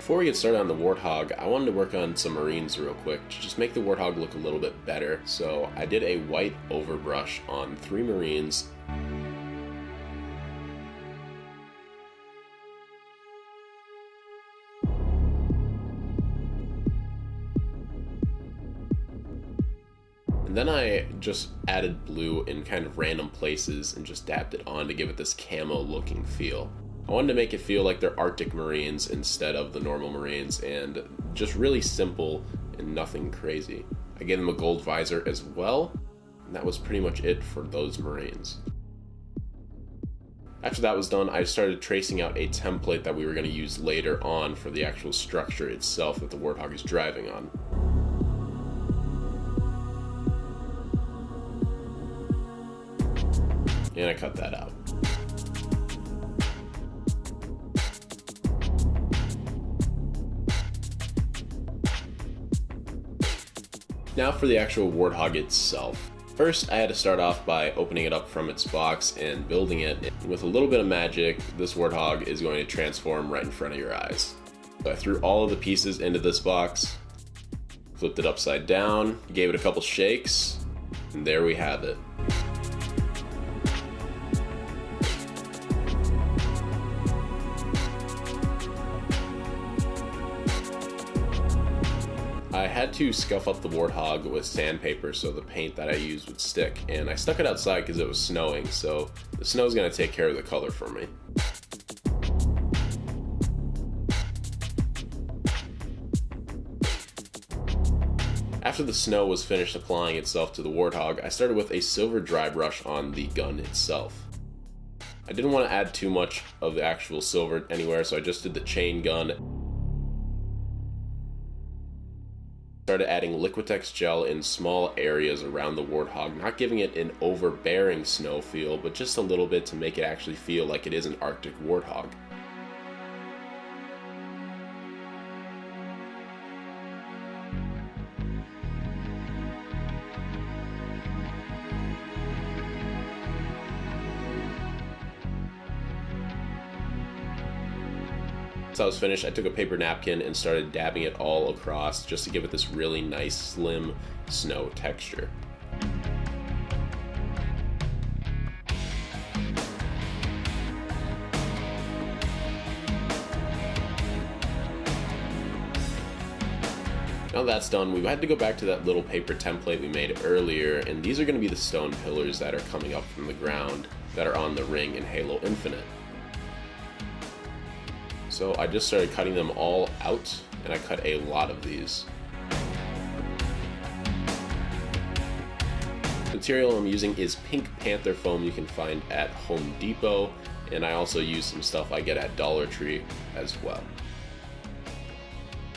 Before we get started on the Warthog, I wanted to work on some Marines real quick to just make the Warthog look a little bit better. So I did a white overbrush on 3 Marines. And then I just added blue in kind of random places and just dabbed it on to give it this camo looking feel. I wanted to make it feel like they're Arctic Marines instead of the normal Marines, and just really simple and nothing crazy. I gave them a gold visor as well, and that was pretty much it for those Marines. After that was done, I started tracing out a template that we were going to use later on for the actual structure itself that the Warthog is driving on. And I cut that out. Now for the actual Warthog itself. First, I had to start off by opening it up from its box and building it. With a little bit of magic, this Warthog is going to transform right in front of your eyes. So I threw all of the pieces into this box, flipped it upside down, gave it a couple shakes, and there we have it. I had to scuff up the Warthog with sandpaper so the paint that I used would stick, and I stuck it outside because it was snowing, so the snow is going to take care of the color for me. After the snow was finished applying itself to the Warthog, I started with a silver dry brush on the gun itself. I didn't want to add too much of the actual silver anywhere, so I just did the chain gun. Started adding Liquitex gel in small areas around the Warthog, not giving it an overbearing snow feel, but just a little bit to make it actually feel like it is an Arctic Warthog. Once I was finished, I took a paper napkin and started dabbing it all across just to give it this really nice, slim snow texture. Now that's done, we had to go back to that little paper template we made earlier, and these are going to be the stone pillars that are coming up from the ground that are on the ring in Halo Infinite. So I just started cutting them all out, and I cut a lot of these. The material I'm using is Pink Panther foam you can find at Home Depot, and I also use some stuff I get at Dollar Tree as well.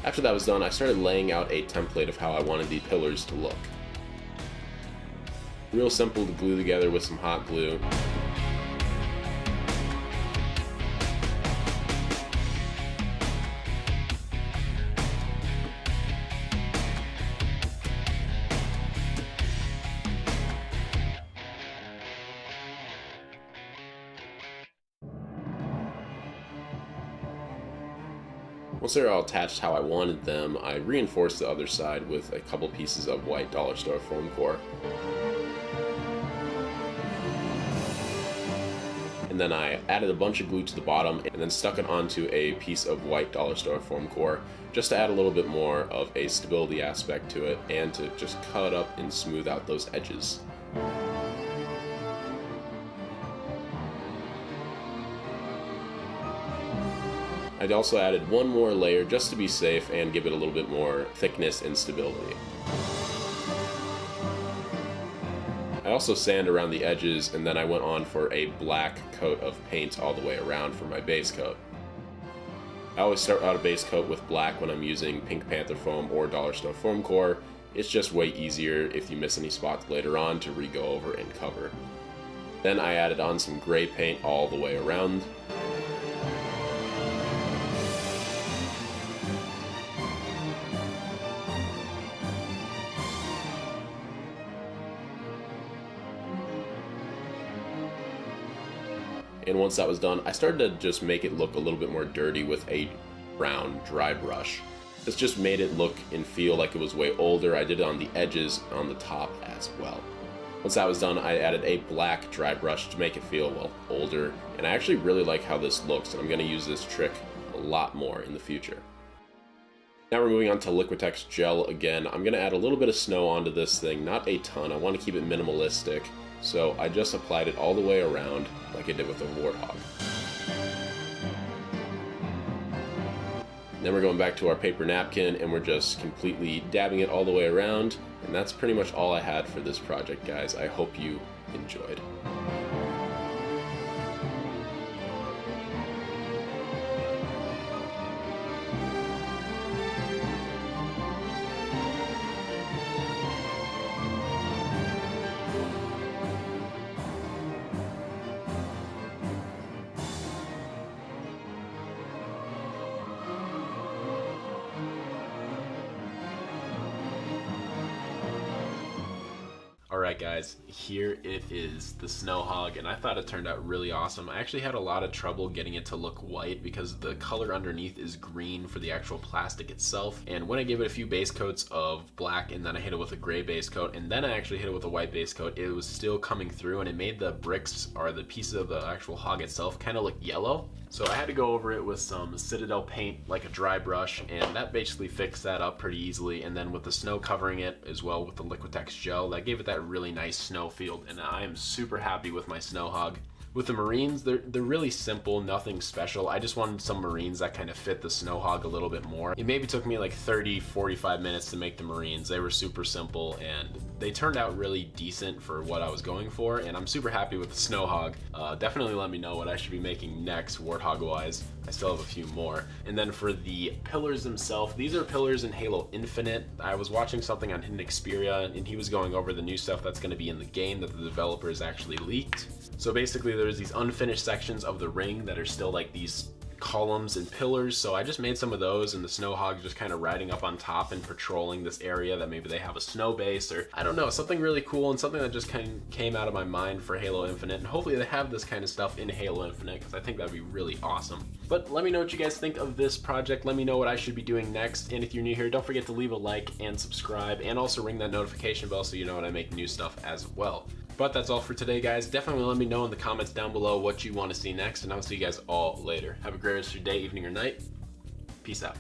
After that was done, I started laying out a template of how I wanted the pillars to look. Real simple to glue together with some hot glue. Once they're all attached how I wanted them, I reinforced the other side with a couple pieces of white dollar store foam core. And then I added a bunch of glue to the bottom and then stuck it onto a piece of white dollar store foam core just to add a little bit more of a stability aspect to it and to just cut up and smooth out those edges. I also added one more layer just to be safe and give it a little bit more thickness and stability. I also sand around the edges, and then I went on for a black coat of paint all the way around for my base coat. I always start out a base coat with black when I'm using Pink Panther foam or Dollar Store foam core. It's just way easier if you miss any spots later on to re-go over and cover. Then I added on some gray paint all the way around. And once that was done, I started to just make it look a little bit more dirty with a brown dry brush. This just made it look and feel like it was way older. I did it on the edges on the top as well. Once that was done, I added a black dry brush to make it feel, well, older. And I actually really like how this looks, and I'm going to use this trick a lot more in the future. Now we're moving on to Liquitex gel again. I'm going to add a little bit of snow onto this thing, not a ton. I want to keep it minimalistic, so I just applied it all the way around like I did with the Warthog. Then we're going back to our paper napkin and we're just completely dabbing it all the way around. And that's pretty much all I had for this project, guys. I hope you enjoyed. Alright guys, here it is, the Snow Hog, and I thought it turned out really awesome. I actually had a lot of trouble getting it to look white because the color underneath is green for the actual plastic itself, and when I gave it a few base coats of black and then I hit it with a gray base coat and then I actually hit it with a white base coat, it was still coming through and it made the bricks or the pieces of the actual hog itself kind of look yellow. So I had to go over it with some Citadel paint, like a dry brush, and that basically fixed that up pretty easily. And then with the snow covering it as well with the Liquitex gel, that gave it that really nice snow field, and I am super happy with my Snow Hog. With the Marines, they're really simple, nothing special. I just wanted some Marines that kind of fit the Snow Hog a little bit more. It maybe took me like 30-45 minutes to make the Marines. They were super simple and they turned out really decent for what I was going for, and I'm super happy with the Snow Hog. Definitely let me know what I should be making next, Warthog-wise. I still have a few more. And then for the pillars themselves, these are pillars in Halo Infinite. I was watching something on Hidden Xperia and he was going over the new stuff that's going to be in the game that the developers actually leaked. So basically there's these unfinished sections of the ring that are still like these columns and pillars, so I just made some of those, and the Snow Hog just kind of riding up on top and patrolling this area that maybe they have a snow base, or I don't know, something really cool and something that just kind of came out of my mind for Halo Infinite, and hopefully they have this kind of stuff in Halo Infinite because I think that'd be really awesome. But let me know what you guys think of this project, let me know what I should be doing next, and if you're new here, don't forget to leave a like and subscribe, and also ring that notification bell so you know when I make new stuff as well. But that's all for today, guys. Definitely let me know in the comments down below what you want to see next, and I'll see you guys all later. Have a great rest of your day, evening, or night. Peace out.